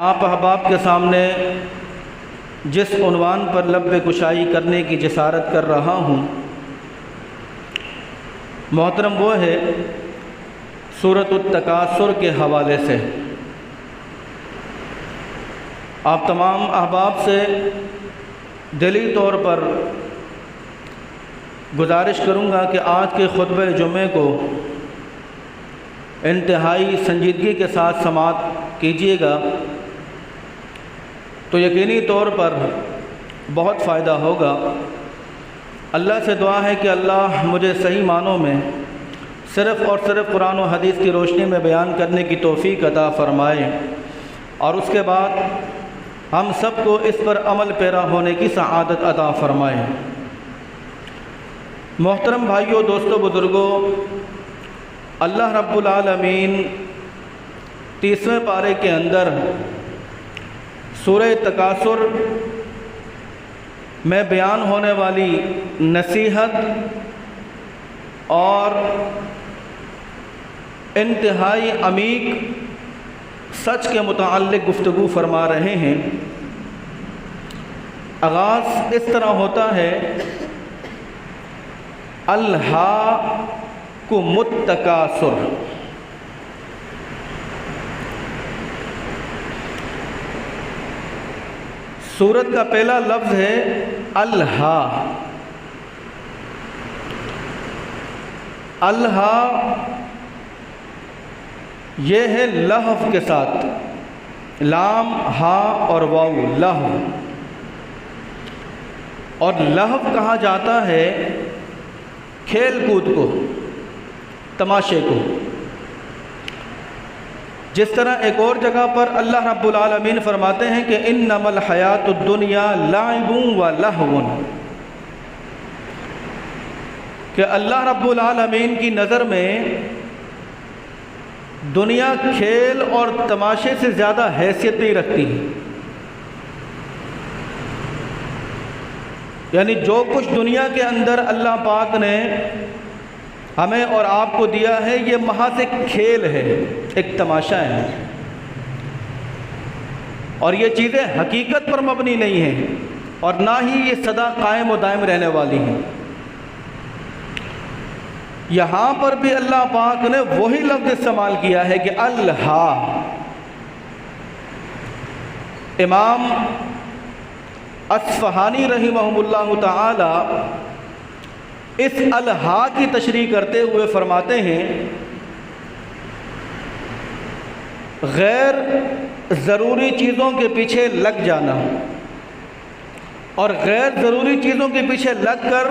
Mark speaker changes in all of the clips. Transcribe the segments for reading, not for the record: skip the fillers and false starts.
Speaker 1: آپ احباب کے سامنے جس عنوان پر لب کشائی کرنے کی جسارت کر رہا ہوں محترم وہ ہے سورۃ التکاثر کے حوالے سے۔ آپ تمام احباب سے دلی طور پر گزارش کروں گا کہ آج کے خطبہ جمعے کو انتہائی سنجیدگی کے ساتھ سماعت کیجیے گا تو یقینی طور پر بہت فائدہ ہوگا۔ اللہ سے دعا ہے کہ اللہ مجھے صحیح معنوں میں صرف اور صرف قرآن و حدیث کی روشنی میں بیان کرنے کی توفیق عطا فرمائے، اور اس کے بعد ہم سب کو اس پر عمل پیرا ہونے کی سعادت عطا فرمائے۔ محترم بھائیوں، دوستوں، بزرگوں، اللہ رب العالمین 30ویں پارے کے اندر سورہ تکاثر میں بیان ہونے والی نصیحت اور انتہائی عمیق سچ کے متعلق گفتگو فرما رہے ہیں۔ آغاز اس طرح ہوتا ہے: الہاکم التکاثر۔ سورت کا پہلا لفظ ہے الہا۔ الہا یہ ہے لحظ کے ساتھ، لام ہا اور واو، لحظ۔ اور لحظ کہا جاتا ہے کھیل کود کو، تماشے کو۔ جس طرح ایک اور جگہ پر اللہ رب العالمین فرماتے ہیں کہ انما الحیات الدنیا لعب و لہو، کہ اللہ رب العالمین کی نظر میں دنیا کھیل اور تماشے سے زیادہ حیثیت نہیں رکھتی، یعنی جو کچھ دنیا کے اندر اللہ پاک نے ہمیں اور آپ کو دیا ہے یہ محض ایک کھیل ہے، ایک تماشا ہے، اور یہ چیزیں حقیقت پر مبنی نہیں ہیں، اور نہ ہی یہ سدا قائم و دائم رہنے والی ہیں۔ یہاں پر بھی اللہ پاک نے وہی لفظ استعمال کیا ہے کہ الہا۔ امام اصفہانی رحمہ اللہ تعالی اس الہا کی تشریح کرتے ہوئے فرماتے ہیں غیر ضروری چیزوں کے پیچھے لگ جانا اور غیر ضروری چیزوں کے پیچھے لگ کر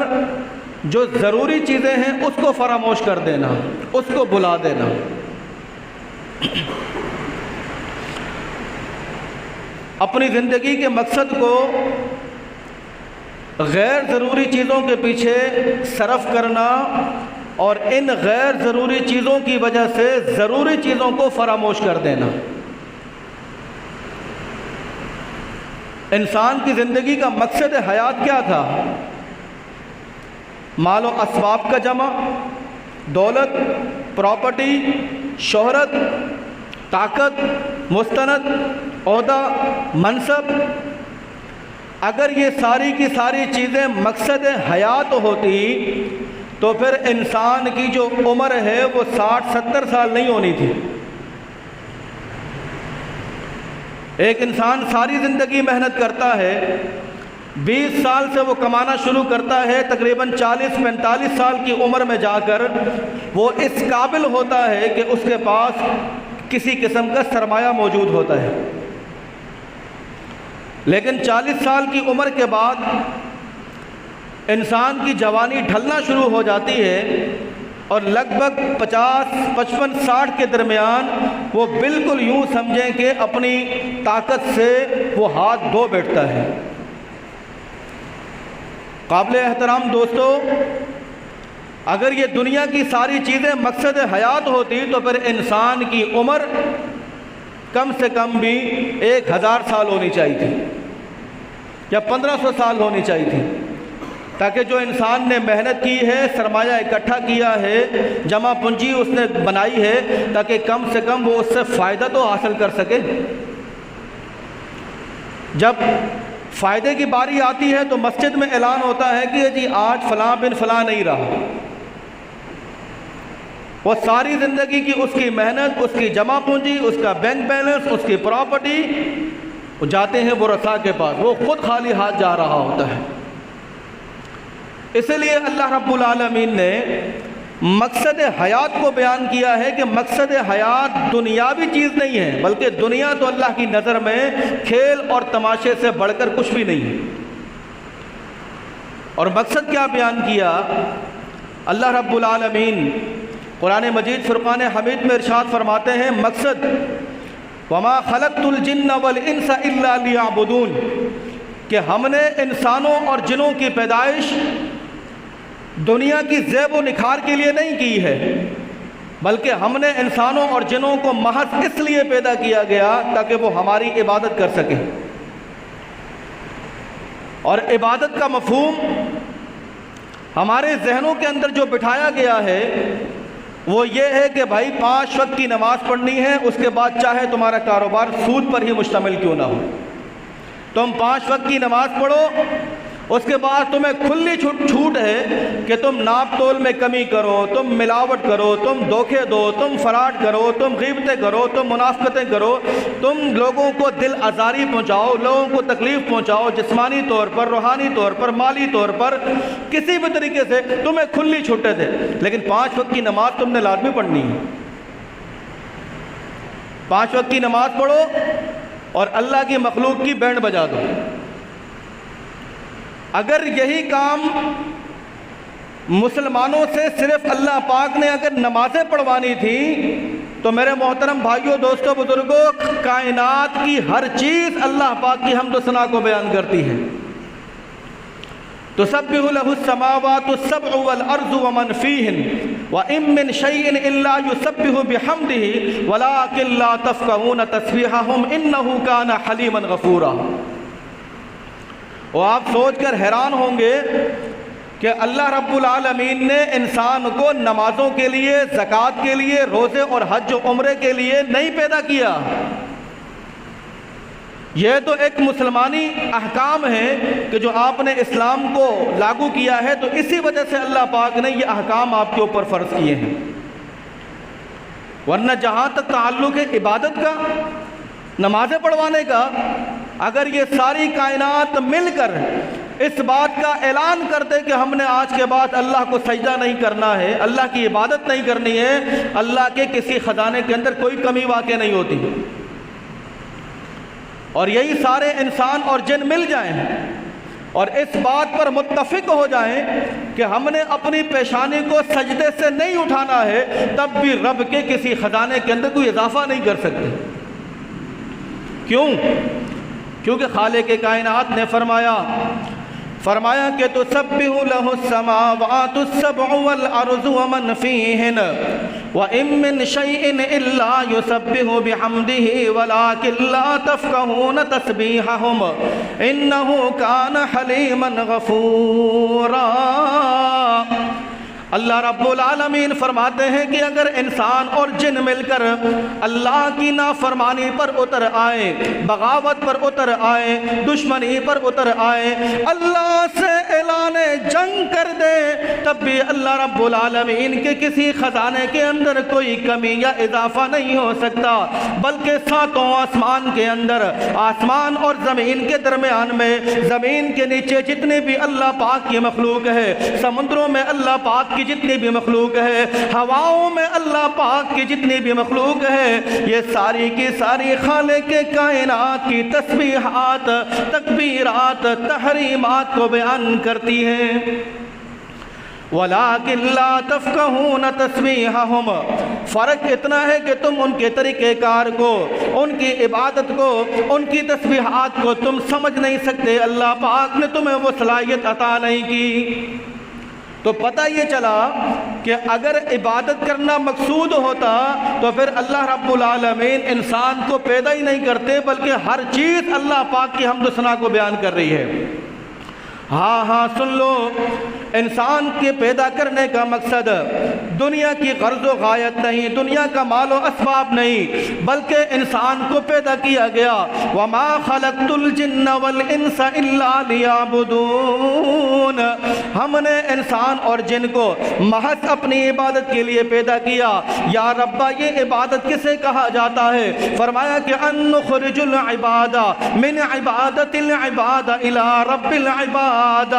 Speaker 1: جو ضروری چیزیں ہیں اس کو فراموش کر دینا، اس کو بھلا دینا۔ اپنی زندگی کے مقصد کو غیر ضروری چیزوں کے پیچھے صرف کرنا اور ان غیر ضروری چیزوں کی وجہ سے ضروری چیزوں کو فراموش کر دینا۔ انسان کی زندگی کا مقصد حیات کیا تھا؟ مال و اسباب کا جمع، دولت، پراپرٹی، شہرت، طاقت، مستند، عہدہ، منصب۔ اگر یہ ساری کی ساری چیزیں مقصد حیات ہوتی تو پھر انسان کی جو عمر ہے وہ 60-70 سال نہیں ہونی تھی۔ ایک انسان ساری زندگی محنت کرتا ہے، 20 سال سے وہ کمانا شروع کرتا ہے، تقریباً 40-45 سال کی عمر میں جا کر وہ اس قابل ہوتا ہے کہ اس کے پاس کسی قسم کا سرمایہ موجود ہوتا ہے۔ لیکن 40 سال کی عمر کے بعد انسان کی جوانی ڈھلنا شروع ہو جاتی ہے، اور لگ بھگ 50, 55, 60 کے درمیان وہ بالکل یوں سمجھیں کہ اپنی طاقت سے وہ ہاتھ دھو بیٹھتا ہے۔ قابل احترام دوستو، اگر یہ دنیا کی ساری چیزیں مقصد حیات ہوتی تو پھر انسان کی عمر کم سے کم بھی 1000 سال ہونی چاہیے تھی یا 1500 سال ہونی چاہیے تھی، تاکہ جو انسان نے محنت کی ہے، سرمایہ اکٹھا کیا ہے، جمع پونجی اس نے بنائی ہے، تاکہ کم سے کم وہ اس سے فائدہ تو حاصل کر سکے۔ جب فائدے کی باری آتی ہے تو مسجد میں اعلان ہوتا ہے کہ جی آج فلاں بن فلاں نہیں رہا، وہ ساری زندگی کی اس کی محنت، اس کی جمع پونجی، اس کا بینک بیلنس، اس کی پراپرٹی، وہ جاتے ہیں ورثاء کے پاس، وہ خود خالی ہاتھ جا رہا ہوتا ہے۔ اس لیے اللہ رب العالمین نے مقصد حیات کو بیان کیا ہے کہ مقصد حیات دنیاوی چیز نہیں ہے، بلکہ دنیا تو اللہ کی نظر میں کھیل اور تماشے سے بڑھ کر کچھ بھی نہیں ہے۔ اور مقصد کیا بیان کیا؟ اللہ رب العالمین قرآن مجید فرقان حمید میں ارشاد فرماتے ہیں مقصد وَمَا خَلَقْتُ الْجِنَّ وَالْإِنسَ إِلَّا لِيَعْبُدُونَ، کہ ہم نے انسانوں اور جنوں کی پیدائش دنیا کی زیب و نکھار کے لیے نہیں کی ہے، بلکہ ہم نے انسانوں اور جنوں کو محض اس لیے پیدا کیا گیا تاکہ وہ ہماری عبادت کر سکیں۔ اور عبادت کا مفہوم ہمارے ذہنوں کے اندر جو بٹھایا گیا ہے وہ یہ ہے کہ بھائی 5 وقت کی نماز پڑھنی ہے، اس کے بعد چاہے تمہارا کاروبار سود پر ہی مشتمل کیوں نہ ہو، تم 5 وقت کی نماز پڑھو، اس کے بعد تمہیں کھلی چھوٹ ہے کہ تم ناپ تول میں کمی کرو، تم ملاوٹ کرو، تم دھوکے دو، تم فراڈ کرو، تم غیبتیں کرو، تم منافقتیں کرو، تم لوگوں کو دل آزاری پہنچاؤ، لوگوں کو تکلیف پہنچاؤ، جسمانی طور پر، روحانی طور پر، مالی طور پر، کسی بھی طریقے سے تمہیں کھلی چھوٹیں دے، لیکن 5 وقت کی نماز تم نے لازمی پڑھنی ہے۔ 5 وقت کی نماز پڑھو اور اللہ کی مخلوق کی بینڈ بجا دو۔ اگر یہی کام مسلمانوں سے صرف اللہ پاک نے اگر نمازیں پڑھوانی تھی تو میرے محترم بھائیوں، دوستوں، بزرگوں، کائنات کی ہر چیز اللہ پاک کی حمد و ثنا کو بیان کرتی ہے۔ تسبح له السماوات السبع والارض ومن فيهن وان من شيء الا يسبح بحمده ولكن لا تفقهون تسبيحهم انه كان حليما غفورا۔ وہ آپ سوچ کر حیران ہوں گے کہ اللہ رب العالمین نے انسان کو نمازوں کے لیے، زکوٰۃ کے لیے، روزے اور حج و عمرے کے لیے نہیں پیدا کیا۔ یہ تو ایک مسلمانی احکام ہے کہ جو آپ نے اسلام کو لاگو کیا ہے، تو اسی وجہ سے اللہ پاک نے یہ احکام آپ کے اوپر فرض کیے ہیں، ورنہ جہاں تک تعلق ہے عبادت کا، نمازیں پڑھوانے کا، اگر یہ ساری کائنات مل کر اس بات کا اعلان کر دے کہ ہم نے آج کے بعد اللہ کو سجدہ نہیں کرنا ہے، اللہ کی عبادت نہیں کرنی ہے، اللہ کے کسی خزانے کے اندر کوئی کمی واقع نہیں ہوتی، اور یہی سارے انسان اور جن مل جائیں اور اس بات پر متفق ہو جائیں کہ ہم نے اپنی پیشانی کو سجدے سے نہیں اٹھانا ہے، تب بھی رب کے کسی خزانے کے اندر کوئی اضافہ نہیں کر سکتے۔ کیوں؟ کیونکہ خالق کائنات نے فرمایا کہ تسبح له السماوات السبع والارض ومن فيهن وان من شيء الا يسبح بحمده ولكن لا تفقهون تسبيحهم انه كان حليما غفورا۔ اللہ رب العالمین فرماتے ہیں کہ اگر انسان اور جن مل کر اللہ کی نافرمانی پر اتر آئے، بغاوت پر اتر آئے، دشمنی پر اتر آئے، اللہ سے اعلان جنگ کر دے، تب بھی اللہ رب العالمین کے کسی خزانے کے اندر کوئی کمی یا اضافہ نہیں ہو سکتا، بلکہ ساتوں آسمان کے اندر، آسمان اور زمین کے درمیان میں، زمین کے نیچے جتنے بھی اللہ پاک کی مخلوق ہے، سمندروں میں اللہ پاک کی جتنی بھی مخلوق ہے، ہواؤں میں اللہ پاک کی جتنی بھی مخلوق ہے، یہ ساری کی ساری خالق کائنات کی تسبیحات، تکبیرات، تحریمات کو بیان کرتی ہیں۔ وَلَٰكِن لَّا تَفْقَهُونَ تَسْبِيحَهُمْ، فرق اتنا ہے کہ تم ان کے طریقہ کار کو، ان کی عبادت کو، ان کی تسبیحات کو تم سمجھ نہیں سکتے، اللہ پاک نے تمہیں وہ صلاحیت عطا نہیں کی۔ تو پتہ یہ چلا کہ اگر عبادت کرنا مقصود ہوتا تو پھر اللہ رب العالمین انسان کو پیدا ہی نہیں کرتے، بلکہ ہر چیز اللہ پاک کی حمد و ثنا کو بیان کر رہی ہے۔ ہاں سن لو، انسان کے پیدا کرنے کا مقصد دنیا کی غرض و غایت نہیں، دنیا کا مال و اسباب نہیں، بلکہ انسان کو پیدا کیا گیا وما خلقت الجن والانس الا لیعبدون، ہم نے انسان اور جن کو محض اپنی عبادت کے لیے پیدا کیا۔ یا ربا یہ عبادت کسے کہا جاتا ہے؟ فرمایا کہ ان نخرج العباد من عبادت العباد الى رب العباد،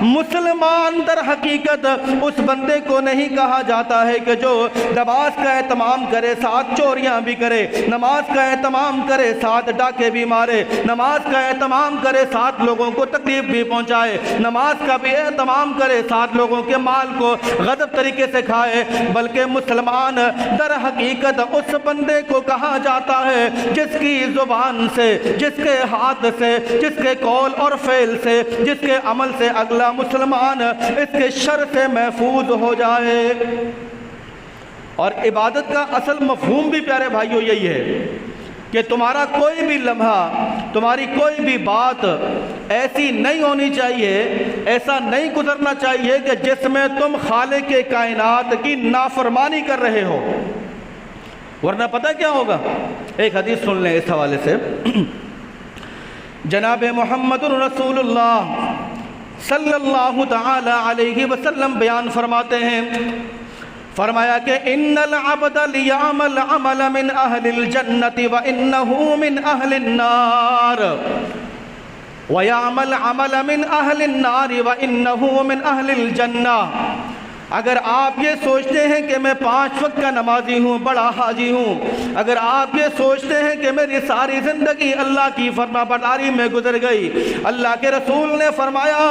Speaker 1: مسلمان در حقیقت اس بندے کو نہیں کہا جاتا ہے کہ جو نماز کا اہتمام کرے ساتھ چوریاں بھی کرے، نماز کا اہتمام کرے ساتھ ڈاکے بھی مارے، نماز کا اہتمام کرے ساتھ لوگوں کو تکلیف بھی پہنچائے، نماز کا بھی اہتمام کرے ساتھ لوگوں کے مال کو غضب طریقے سے کھائے، بلکہ مسلمان در حقیقت اس بندے کو کہا جاتا ہے جس کی زبان سے، جس کے ہاتھ سے، جس کے قول اور فعل سے، جس کے عمل سے اگلا مسلمان اس کے شر سے محفوظ ہو جائے۔ اور عبادت کا اصل مفہوم بھی پیارے بھائیوں یہی ہے کہ تمہارا کوئی بھی لمحہ، تمہاری کوئی بھی بات ایسی نہیں ہونی چاہیے، ایسا نہیں گزرنا چاہیے کہ جس میں تم خالق کائنات کی نافرمانی کر رہے ہو، ورنہ پتہ کیا ہوگا؟ ایک حدیث سن لیں اس حوالے سے۔ جناب محمد رسول اللہ صلی اللہ تعالی علیہ وسلم بیان فرماتے ہیں، فرمایا کہ ان العبد لیعمل عمل من اہل الجنت وانہ من اہل النار ویعمل عمل من اہل النار وانہ من اہل الجنہ۔ اگر آپ یہ سوچتے ہیں کہ میں 5 وقت کا نمازی ہوں، بڑا حاجی ہوں، اگر آپ یہ سوچتے ہیں کہ میری ساری زندگی اللہ کی فرما برداری میں گزر گئی، اللہ کے رسول نے فرمایا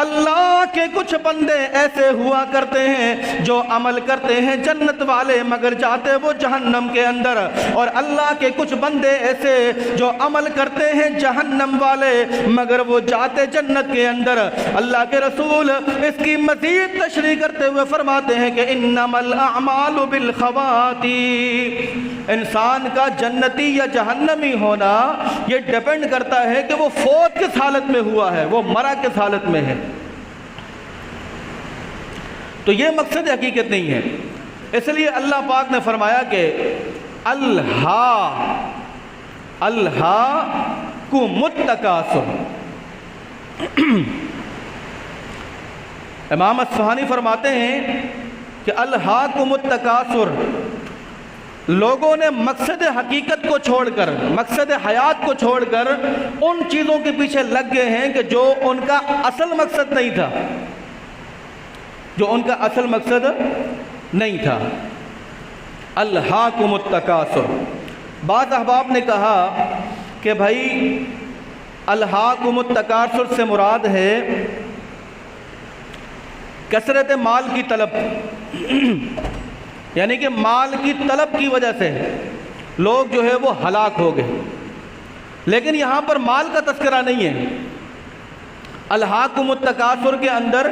Speaker 1: اللہ کے کچھ بندے ایسے ہوا کرتے ہیں جو عمل کرتے ہیں جنت والے مگر جاتے وہ جہنم کے اندر، اور اللہ کے کچھ بندے ایسے جو عمل کرتے ہیں جہنم والے مگر وہ جاتے جنت کے اندر۔ اللہ کے رسول اس کی مزید تشریح کرتے ہوئے فرماتے ہیں کہ انما الاعمال بالخواتیم، انسان کا جنتی یا جہنمی ہونا یہ ڈیپینڈ کرتا ہے کہ وہ فوت کس حالت میں ہوا ہے، وہ مرا کس حالت میں ہے۔ تو یہ مقصد حقیقت نہیں ہے، اس لیے اللہ پاک نے فرمایا کہ الہاکم التکاثر۔ امام اصفہانی فرماتے ہیں کہ الہاکم التکاثر، لوگوں نے مقصد حقیقت کو چھوڑ کر، مقصد حیات کو چھوڑ کر ان چیزوں کے پیچھے لگ گئے ہیں کہ جو ان کا اصل مقصد نہیں تھا، جو ان کا اصل مقصد نہیں تھا۔ الہاکم التکاثر۔ بعض احباب نے کہا کہ بھائی الہاکم التکاثر سے مراد ہے کثرت مال کی طلب، یعنی کہ مال کی طلب کی وجہ سے لوگ جو ہے وہ ہلاک ہو گئے، لیکن یہاں پر مال کا تذکرہ نہیں ہے۔ الہاکم التکاثر کے اندر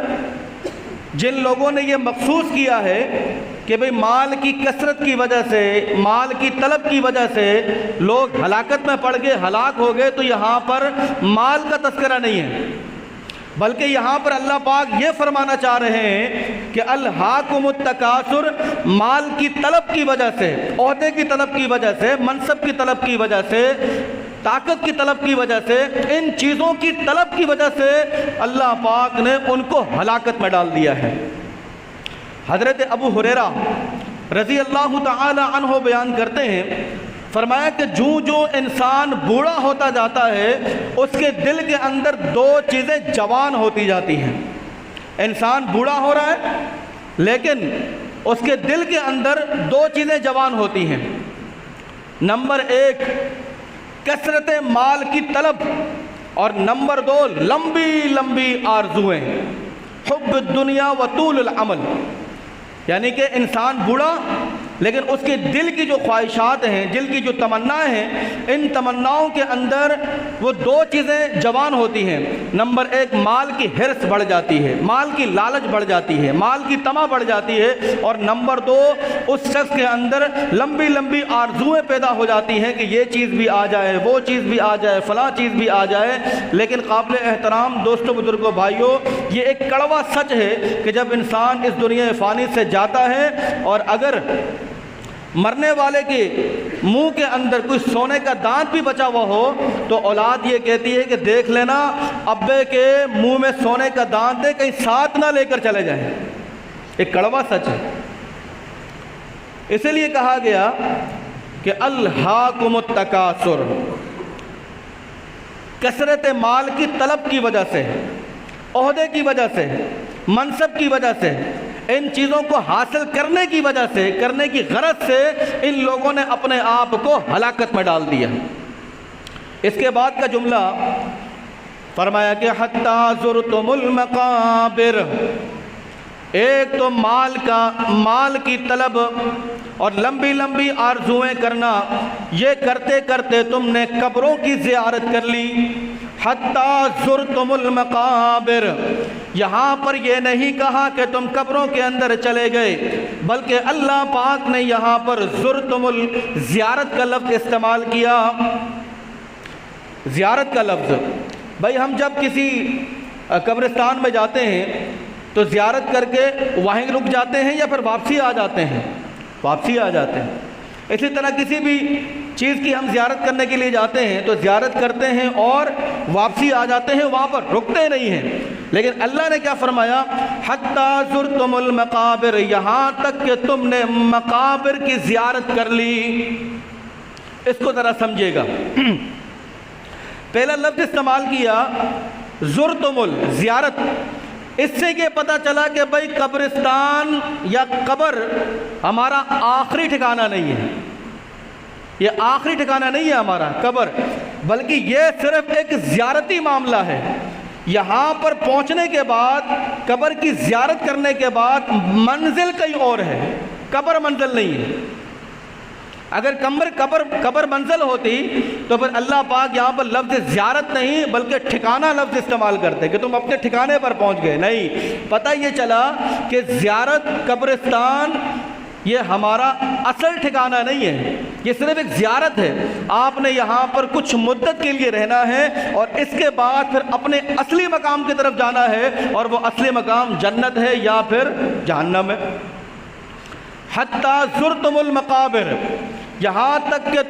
Speaker 1: جن لوگوں نے یہ مخصوص کیا ہے کہ بھئی مال کی کثرت کی وجہ سے، مال کی طلب کی وجہ سے لوگ ہلاکت میں پڑ گئے، ہلاک ہو گئے، تو یہاں پر مال کا تذکرہ نہیں ہے، بلکہ یہاں پر اللہ پاک یہ فرمانا چاہ رہے ہیں کہ الہاکم التکاثر، مال کی طلب کی وجہ سے، عہدے کی طلب کی وجہ سے، منصب کی طلب کی وجہ سے، طاقت کی طلب کی وجہ سے، ان چیزوں کی طلب کی وجہ سے اللہ پاک نے ان کو ہلاکت میں ڈال دیا ہے۔ حضرت ابو ہریرہ رضی اللہ تعالی عنہ بیان کرتے ہیں، فرمایا کہ جو انسان بوڑھا ہوتا جاتا ہے اس کے دل کے اندر 2 چیزیں جوان ہوتی جاتی ہیں۔ انسان بوڑھا ہو رہا ہے لیکن اس کے دل کے اندر 2 چیزیں جوان ہوتی ہیں۔ نمبر 1 کثرت مال کی طلب، اور نمبر 2 لمبی لمبی آرزویں، حب الدنیا و طول العمل، یعنی کہ انسان بوڑھا لیکن اس کے دل کی جو خواہشات ہیں، دل کی جو تمنائیں ہیں، ان تمناؤں کے اندر وہ دو چیزیں جوان ہوتی ہیں۔ نمبر ایک، مال کی حرص بڑھ جاتی ہے، مال کی لالچ بڑھ جاتی ہے، مال کی طمع بڑھ جاتی ہے، اور نمبر دو، اس شخص کے اندر لمبی لمبی آرزویں پیدا ہو جاتی ہیں کہ یہ چیز بھی آ جائے، وہ چیز بھی آ جائے، فلاں چیز بھی آ جائے۔ لیکن قابل احترام دوستوں، بزرگوں، بھائیوں، یہ ایک کڑوا سچ ہے کہ جب انسان اس دنیا فانی سے جاتا ہے اور اگر مرنے والے کے منہ کے اندر کوئی سونے کا دانت بھی بچا ہوا ہو تو اولاد یہ کہتی ہے کہ دیکھ لینا ابے کے منہ میں سونے کا دانت ہے، کہیں ساتھ نہ لے کر چلے جائیں۔ ایک کڑوا سچ ہے۔ اسی لیے کہا گیا کہ الہاکم التکاثر، کثرت مال کی طلب کی وجہ سے، عہدے کی وجہ سے، منصب کی وجہ سے، ان چیزوں کو حاصل کرنے کی وجہ سے، کرنے کی غرض سے ان لوگوں نے اپنے آپ کو ہلاکت میں ڈال دیا۔ اس کے بعد کا جملہ فرمایا کہ حتیٰ زرتم المقابر، ایک تو مال کی طلب اور لمبی لمبی آرزویں کرنا، یہ کرتے کرتے تم نے قبروں کی زیارت کر لی۔ حتیٰ زرتم المقابر، یہاں پر یہ نہیں کہا کہ تم قبروں کے اندر چلے گئے، بلکہ اللہ پاک نے یہاں پر زرتم زیارت کا لفظ استعمال کیا۔ زیارت کا لفظ، بھائی ہم جب کسی قبرستان میں جاتے ہیں تو زیارت کر کے وہیں رک جاتے ہیں یا پھر واپسی آ جاتے ہیں؟ واپسی آ جاتے ہیں۔ اسی طرح کسی بھی چیز کی ہم زیارت کرنے کے لیے جاتے ہیں تو زیارت کرتے ہیں اور واپسی آ جاتے ہیں، وہاں پر رکتے نہیں ہیں۔ لیکن اللہ نے کیا فرمایا؟ حتیٰ زرتم المقابر، یہاں تک کہ تم نے مقابر کی زیارت کر لی۔ اس کو ذرا سمجھے گا۔ پہلا لفظ استعمال کیا زرتم زیارت، اس سے یہ پتہ چلا کہ بھائی قبرستان یا قبر ہمارا آخری ٹھکانہ نہیں ہے، یہ آخری ٹھکانہ نہیں ہے ہمارا قبر، بلکہ یہ صرف ایک زیارتی معاملہ ہے۔ یہاں پر پہنچنے کے بعد، قبر کی زیارت کرنے کے بعد منزل کہیں اور ہے، قبر منزل نہیں ہے۔ اگر قبر منزل ہوتی تو پھر اللہ پاک یہاں پر لفظ زیارت نہیں بلکہ ٹھکانہ لفظ استعمال کرتے کہ تم اپنے ٹھکانے پر پہنچ گئے۔ نہیں، پتہ یہ چلا کہ زیارت، قبرستان یہ ہمارا اصل ٹھکانہ نہیں ہے، یہ صرف ایک زیارت ہے۔ آپ نے یہاں پر کچھ مدت کے لیے رہنا ہے اور اس کے بعد پھر اپنے اصلی مقام کی طرف جانا ہے، اور وہ اصلی مقام جنت ہے یا پھر جہنم ہے۔ حتیٰ زرتم المقابر، یہاں تک کہ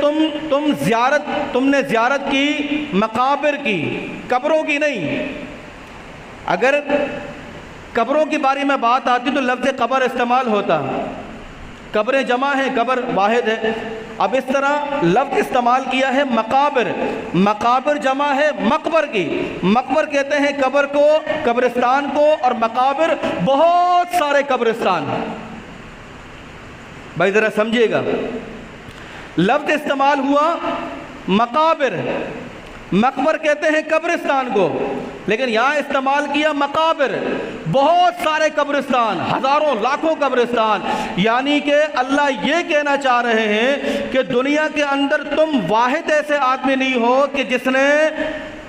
Speaker 1: تم نے زیارت کی مقابر کی، قبروں کی نہیں۔ اگر قبروں کی باری میں بات آتی تو لفظ قبر استعمال ہوتا، قبریں جمع ہیں، قبر واحد ہے۔ اب اس طرح لفظ استعمال کیا ہے مقابر، مقابر جمع ہے مقبر کی۔ مقبر کہتے ہیں قبر کو، قبرستان کو، اور مقابر بہت سارے قبرستان۔ بھائی ذرا سمجھیے گا، لفظ استعمال ہوا مقابر، مقبر کہتے ہیں قبرستان کو، لیکن یہاں استعمال کیا مقابر، بہت سارے قبرستان، ہزاروں لاکھوں قبرستان۔ یعنی کہ اللہ یہ کہنا چاہ رہے ہیں کہ دنیا کے اندر تم واحد ایسے آدمی نہیں ہو کہ جس نے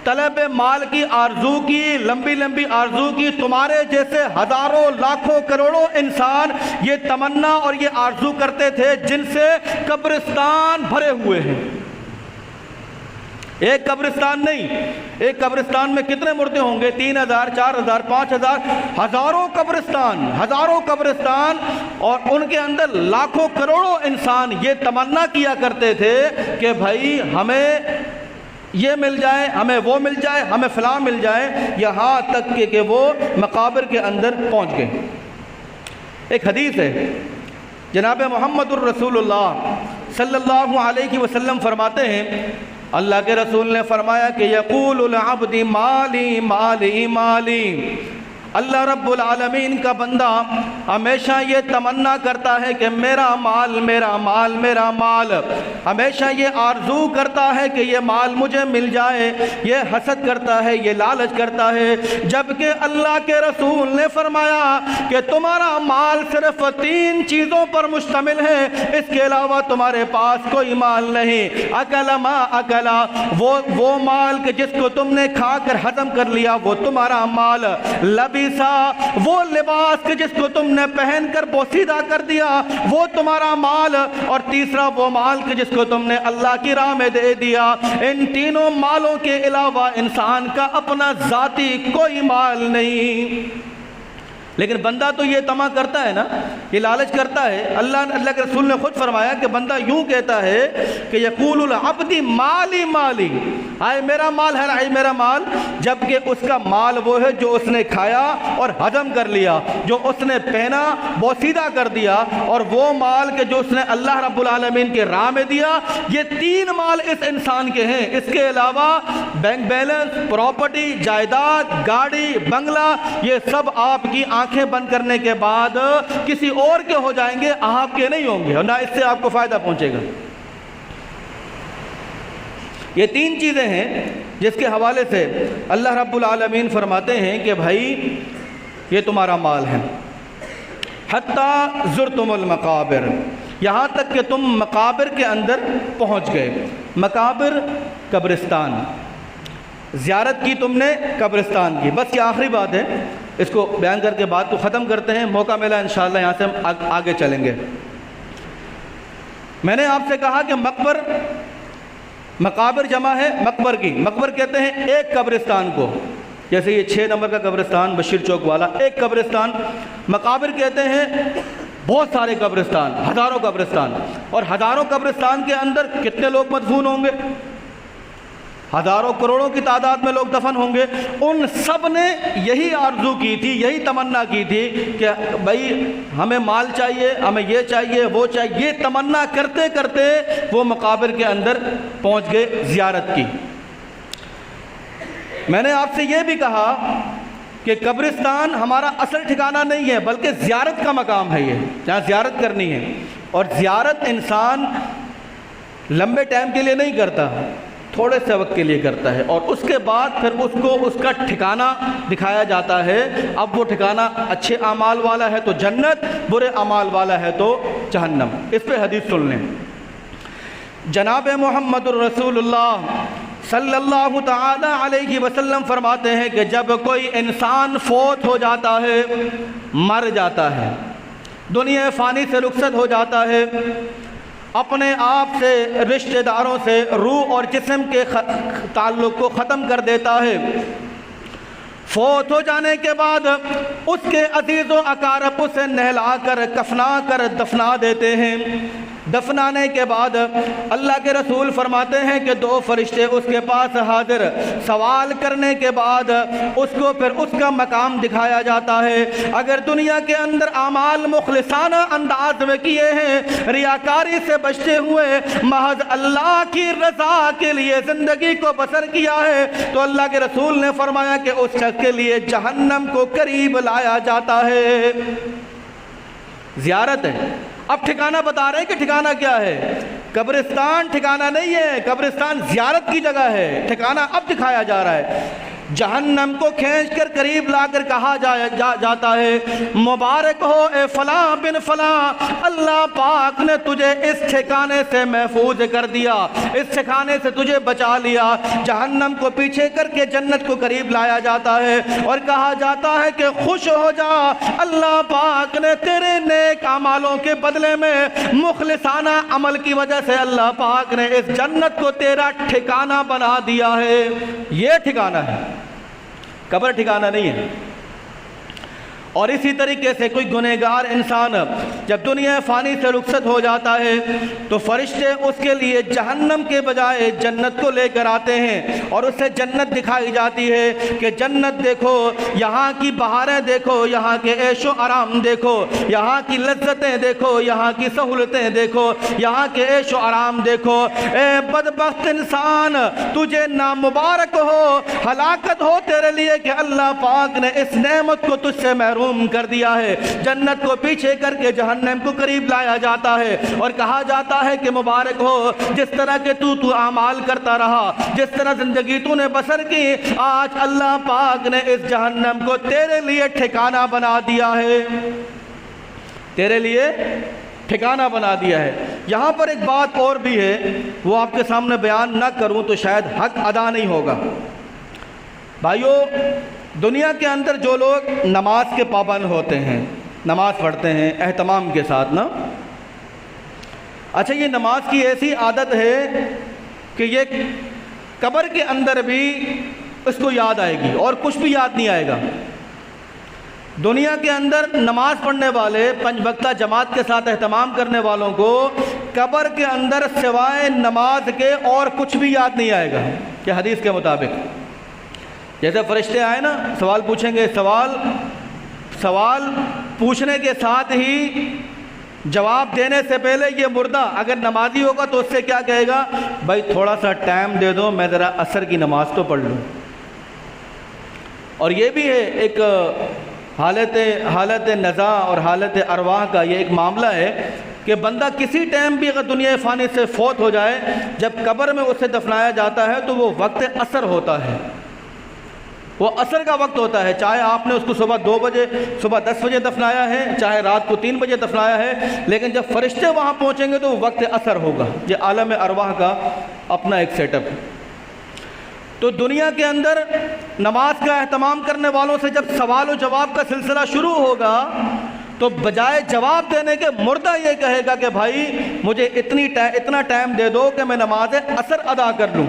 Speaker 1: طلب مال کی آرزو کی، لمبی لمبی آرزو کی۔ تمہارے جیسے ہزاروں لاکھوں کروڑوں انسان یہ تمنا اور یہ آرزو کرتے تھے جن سے قبرستان بھرے ہوئے ہیں۔ ایک قبرستان نہیں، ایک قبرستان میں کتنے مردے ہوں گے؟ 3000، 4000، 5000، ہزاروں قبرستان، اور ان کے اندر لاکھوں کروڑوں انسان یہ تمنا کیا کرتے تھے کہ بھائی ہمیں یہ مل جائے، ہمیں وہ مل جائے، ہمیں فلاں مل جائے، یہاں تک کہ وہ مقابر کے اندر پہنچ گئے۔ ایک حدیث ہے، جناب محمد الرسول اللہ صلی اللہ علیہ وسلم فرماتے ہیں، اللہ کے رسول نے فرمایا کہ یقول العبد مالی مالی مالی، اللہ رب العالمین کا بندہ ہمیشہ یہ تمنا کرتا ہے کہ میرا مال میرا مال میرا مال، ہمیشہ یہ آرزو کرتا ہے کہ یہ مال مجھے مل جائے، یہ حسد کرتا ہے، یہ لالچ کرتا ہے، جبکہ اللہ کے رسول نے فرمایا کہ تمہارا مال صرف 3 چیزوں پر مشتمل ہے، اس کے علاوہ تمہارے پاس کوئی مال نہیں۔ اکل ما اکلا، وہ مال کہ جس کو تم نے کھا کر ہضم کر لیا وہ تمہارا مال، لبیسا، وہ لباس کہ جس کو تم نے پہن کر بوسیدہ کر دیا وہ تمہارا مال، اور تیسرا وہ مال کہ جس کو تم نے اللہ کی راہ میں دے دیا۔ ان تینوں مالوں کے علاوہ انسان کا اپنا ذاتی کوئی مال نہیں۔ لیکن بندہ تو یہ طمع کرتا ہے نا، یہ لالچ کرتا ہے۔ اللہ کے رسول نے خود فرمایا کہ بندہ یوں کہتا ہے کہ یقول العبد مالی مالی، آئے میرا مال ہے، آئے میرا مال، جبکہ اس کا مال وہ ہے جو اس نے کھایا اور ہضم کر لیا، جو اس نے پہنا بوسیدہ کر دیا، اور وہ مال کہ جو اس نے اللہ رب العالمین کے راہ میں دیا۔ یہ 3 مال اس انسان کے ہیں، اس کے علاوہ بینک بیلنس، پراپرٹی، جائیداد، گاڑی، بنگلہ، یہ سب آپ کی آنکھیں بند کرنے کے بعد کسی اور کے ہو جائیں گے، آپ کے نہیں ہوں گے، اور نہ اس سے آپ کو فائدہ پہنچے گا۔ یہ 3 چیزیں ہیں جس کے حوالے سے اللہ رب العالمین فرماتے ہیں کہ بھائی یہ تمہارا مال ہے۔ حتیٰ زرتم المقابر، یہاں تک کہ تم مقابر کے اندر پہنچ گئے۔ مقابر قبرستان، زیارت کی تم نے قبرستان کی۔ بس یہ آخری بات ہے، اس کو بیان کر کے بات کو ختم کرتے ہیں، موقع ملا انشاءاللہ یہاں سے ہم آگے چلیں گے۔ میں نے آپ سے کہا کہ مقابر جمع ہے مقبر کی، مقبر کہتے ہیں ایک قبرستان کو، جیسے یہ 6 نمبر کا قبرستان بشیر چوک والا ایک قبرستان، مقابر کہتے ہیں بہت سارے قبرستان، ہزاروں قبرستان، اور ہزاروں قبرستان کے اندر کتنے لوگ مدفون ہوں گے؟ ہزاروں کروڑوں کی تعداد میں لوگ دفن ہوں گے۔ ان سب نے یہی آرزو کی تھی، یہی تمنا کی تھی کہ بھائی ہمیں مال چاہیے، ہمیں یہ چاہیے وہ چاہیے، یہ تمنا کرتے کرتے وہ مقابر کے اندر پہنچ گئے زیارت کی۔ میں نے آپ سے یہ بھی کہا کہ قبرستان ہمارا اصل ٹھکانہ نہیں ہے، بلکہ زیارت کا مقام ہے، یہ جہاں زیارت کرنی ہے، اور زیارت انسان لمبے ٹائم کے لیے نہیں کرتا، تھوڑے سے وقت کے لیے کرتا ہے، اور اس کے بعد پھر اس کو اس کا ٹھکانہ دکھایا جاتا ہے۔ اب وہ ٹھکانہ اچھے اعمال والا ہے تو جنت، برے اعمال والا ہے تو جہنم۔ اس پہ حدیث سن لیں۔ جناب محمد الرسول اللہ صلی اللہ تعالی علیہ وسلم فرماتے ہیں کہ جب کوئی انسان فوت ہو جاتا ہے، مر جاتا ہے، دنیا فانی سے رخصت ہو جاتا ہے، اپنے آپ سے، رشتہ داروں سے، روح اور جسم کے تعلق کو ختم کر دیتا ہے، فوت ہو جانے کے بعد اس کے عزیز و اقارب اسے نہلا کر کفنا کر دفنا دیتے ہیں۔ دفنانے کے بعد اللہ کے رسول فرماتے ہیں کہ 2 فرشتے اس کے پاس حاضر، سوال کرنے کے بعد اس کو پھر اس کا مقام دکھایا جاتا ہے۔ اگر دنیا کے اندر اعمال مخلصانہ انداز میں کیے ہیں، ریاکاری سے بچتے ہوئے محض اللہ کی رضا کے لیے زندگی کو بسر کیا ہے، تو اللہ کے رسول نے فرمایا کہ اس شخص کے لیے جہنم کو قریب لایا جاتا ہے۔ زیارت ہے۔ اب ٹھکانہ بتا رہے ہیں کہ ٹھکانہ کیا ہے؟ قبرستان ٹھکانہ نہیں ہے، قبرستان زیارت کی جگہ ہے، ٹھکانہ اب دکھایا جا رہا ہے۔ جہنم کو کھینچ کر قریب لا کر کہا جاتا ہے مبارک ہو اے فلاں بن فلاں، اللہ پاک نے تجھے اس ٹھکانے سے محفوظ کر دیا، اس ٹھکانے سے تجھے بچا لیا۔ جہنم کو پیچھے کر کے جنت کو قریب لایا جاتا ہے اور کہا جاتا ہے کہ خوش ہو جا، اللہ پاک نے تیرے نیک اعمالوں کے بدلے میں مخلصانہ عمل کی وجہ سے اللہ پاک نے اس جنت کو تیرا ٹھکانہ بنا دیا ہے۔ یہ ٹھکانہ ہے، قبر ٹھکانہ نہیں ہے۔ اور اسی طریقے سے کوئی گنہگار انسان جب دنیا فانی سے رخصت ہو جاتا ہے تو فرشتے اس کے لیے جہنم کے بجائے جنت کو لے کر آتے ہیں اور اسے جنت دکھائی جاتی ہے کہ جنت دیکھو، یہاں کی بہاریں دیکھو، یہاں کے عیش و آرام دیکھو، یہاں کی لذتیں دیکھو، یہاں کی سہولتیں دیکھو، یہاں کے عیش و آرام دیکھو۔ اے بدبخت انسان، تجھے نامبارک ہو، ہلاکت ہو تیرے لیے کہ اللہ پاک نے اس نعمت کو تجھ سے محروم کر دیا ہے۔ جنت کو پیچھے کر کے جہنم کو قریب لایا جاتا ہے اور کہا جاتا ہے کہ مبارک ہو، جس طرح کہ تو اعمال کرتا رہا، جس طرح زندگی تو نے بسر کی، آج اللہ پاک نے اس جہنم کو تیرے لیے ٹھکانہ بنا دیا ہے، تیرے لیے ٹھکانہ بنا دیا ہے۔ یہاں پر ایک بات اور بھی ہے، وہ آپ کے سامنے بیان نہ کروں تو شاید حق ادا نہیں ہوگا۔ بھائیو، دنیا کے اندر جو لوگ نماز کے پابند ہوتے ہیں، نماز پڑھتے ہیں اہتمام کے ساتھ نا، اچھا یہ نماز کی ایسی عادت ہے کہ یہ قبر کے اندر بھی اس کو یاد آئے گی اور کچھ بھی یاد نہیں آئے گا۔ دنیا کے اندر نماز پڑھنے والے، پنج وقتہ جماعت کے ساتھ اہتمام کرنے والوں کو قبر کے اندر سوائے نماز کے اور کچھ بھی یاد نہیں آئے گا، کہ حدیث کے مطابق جیسے فرشتے آئے نا سوال پوچھیں گے، سوال پوچھنے کے ساتھ ہی جواب دینے سے پہلے یہ مردہ اگر نمازی ہوگا تو اس سے کیا کہے گا؟ بھائی تھوڑا سا ٹائم دے دو، میں ذرا عصر کی نماز تو پڑھ لوں۔ اور یہ بھی ہے ایک حالت نزاع اور حالت ارواح کا یہ ایک معاملہ ہے کہ بندہ کسی ٹائم بھی اگر دنیا فانی سے فوت ہو جائے، جب قبر میں اسے دفنایا جاتا ہے تو وہ وقت عصر ہوتا ہے، وہ عصر کا وقت ہوتا ہے، چاہے آپ نے اس کو صبح 2 بجے، صبح 10 بجے دفنایا ہے، چاہے رات کو 3 بجے دفنایا ہے، لیکن جب فرشتے وہاں پہنچیں گے تو وقت عصر ہوگا۔ یہ عالم ارواح کا اپنا ایک سیٹ اپ ہے۔ تو دنیا کے اندر نماز کا اہتمام کرنے والوں سے جب سوال و جواب کا سلسلہ شروع ہوگا تو بجائے جواب دینے کے مردہ یہ کہے گا کہ بھائی مجھے اتنا ٹائم دے دو کہ میں نماز عصر ادا کر لوں۔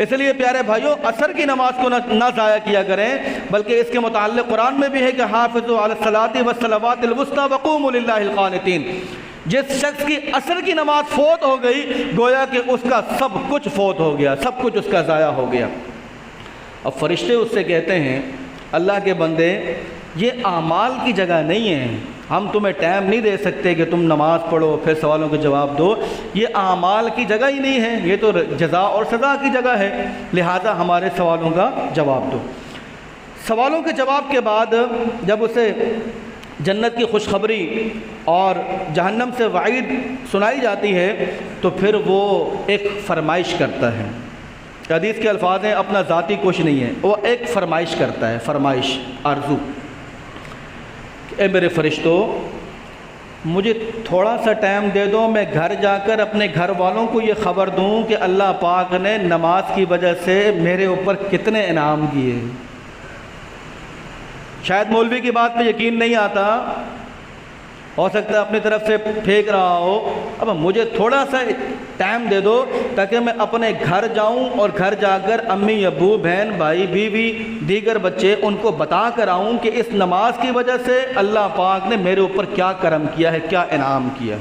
Speaker 1: اس لیے پیارے بھائیوں، عصر کی نماز کو نہ ضائع کیا کریں، بلکہ اس کے متعلق قرآن میں بھی ہے کہ حافظوا علی الصلاۃ والصلوات الوسطی وقوموا للہ القانتین۔ جس شخص کی عصر کی نماز فوت ہو گئی، گویا کہ اس کا سب کچھ فوت ہو گیا، سب کچھ اس کا ضائع ہو گیا۔ اب فرشتے اس سے کہتے ہیں، اللہ کے بندے یہ اعمال کی جگہ نہیں ہے، ہم تمہیں ٹائم نہیں دے سکتے کہ تم نماز پڑھو پھر سوالوں کے جواب دو، یہ اعمال کی جگہ ہی نہیں ہے، یہ تو جزا اور سزا کی جگہ ہے، لہذا ہمارے سوالوں کا جواب دو۔ سوالوں کے جواب کے بعد جب اسے جنت کی خوشخبری اور جہنم سے وعید سنائی جاتی ہے تو پھر وہ ایک فرمائش کرتا ہے۔ حدیث کے الفاظ ہیں، اپنا ذاتی کچھ نہیں ہے، وہ ایک فرمائش کرتا ہے، فرمائش، آرزو۔ اے میرے فرشتوں، مجھے تھوڑا سا ٹائم دے دو، میں گھر جا کر اپنے گھر والوں کو یہ خبر دوں کہ اللہ پاک نے نماز کی وجہ سے میرے اوپر کتنے انعام کیے۔ شاید مولوی کی بات پہ یقین نہیں آتا، ہو سکتا ہے اپنی طرف سے پھینک رہا ہو، اب مجھے تھوڑا سا ٹائم دے دو تاکہ میں اپنے گھر جاؤں اور گھر جا کر امی ابو بہن بھائی بیوی دیگر بچے ان کو بتا کر آؤں کہ اس نماز کی وجہ سے اللہ پاک نے میرے اوپر کیا کرم کیا ہے، کیا انعام کیا۔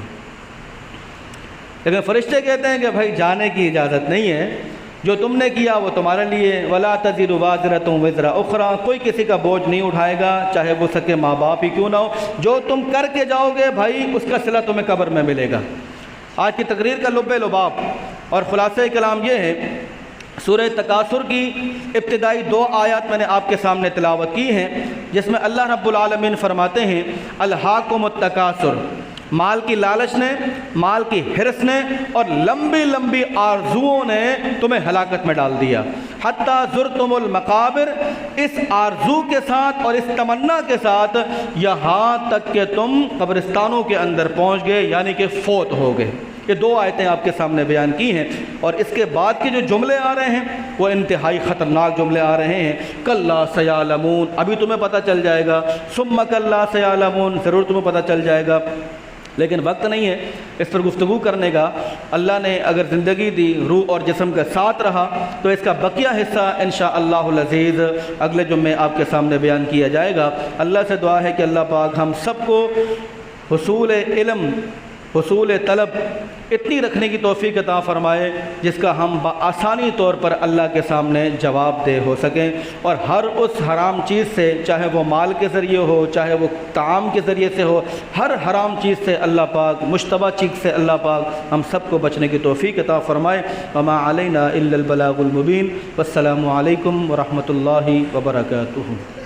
Speaker 1: لیکن فرشتے کہتے ہیں کہ بھائی جانے کی اجازت نہیں ہے، جو تم نے کیا وہ تمہارے لیے، وَلَا تَزِرُ وَازِرَةٌ وِزْرَ أُخْرَىٰ، کوئی کسی کا بوجھ نہیں اٹھائے گا، چاہے وہ سکے ماں باپ ہی کیوں نہ ہو، جو تم کر کے جاؤ گے بھائی اس کا صلہ تمہیں قبر میں ملے گا۔ آج کی تقریر کا لب لباب اور خلاصہ کلام یہ ہے، سورہ تکاثر کی ابتدائی 2 آیات میں نے آپ کے سامنے تلاوت کی ہیں، جس میں اللہ رب العالمین فرماتے ہیں، الہاکم التکاثر، مال کی لالچ نے، مال کی حرص نے اور لمبی لمبی آرزوؤں نے تمہیں ہلاکت میں ڈال دیا، حتیٰ زرتم المقابر، اس آرزو کے ساتھ اور اس تمنا کے ساتھ یہاں تک کہ تم قبرستانوں کے اندر پہنچ گئے، یعنی کہ فوت ہو گئے۔ یہ 2 آیتیں آپ کے سامنے بیان کی ہیں، اور اس کے بعد کے جو جملے آ رہے ہیں وہ انتہائی خطرناک جملے آ رہے ہیں۔ کلا سیعلمون، ابھی تمہیں پتہ چل جائے گا، ثم کلا سیعلمون، ضرور تمہیں پتہ چل جائے گا۔ لیکن وقت نہیں ہے اس پر گفتگو کرنے کا۔ اللہ نے اگر زندگی دی، روح اور جسم کے ساتھ رہا تو اس کا بقیہ حصہ انشاءاللہ العزیز اگلے جمعے آپ کے سامنے بیان کیا جائے گا۔ اللہ سے دعا ہے کہ اللہ پاک ہم سب کو حصول علم، حصول طلب اتنی رکھنے کی توفیق عطا فرمائے جس کا ہم بآسانی طور پر اللہ کے سامنے جواب دہ ہو سکیں، اور ہر اس حرام چیز سے، چاہے وہ مال کے ذریعے ہو، چاہے وہ طعام کے ذریعے سے ہو، ہر حرام چیز سے اللہ پاک، مشتبہ چیز سے اللہ پاک ہم سب کو بچنے کی توفیق عطا فرمائے۔ وما علینا الا البلاغ المبین۔ والسلام علیکم ورحمۃ اللہ وبرکاتہ۔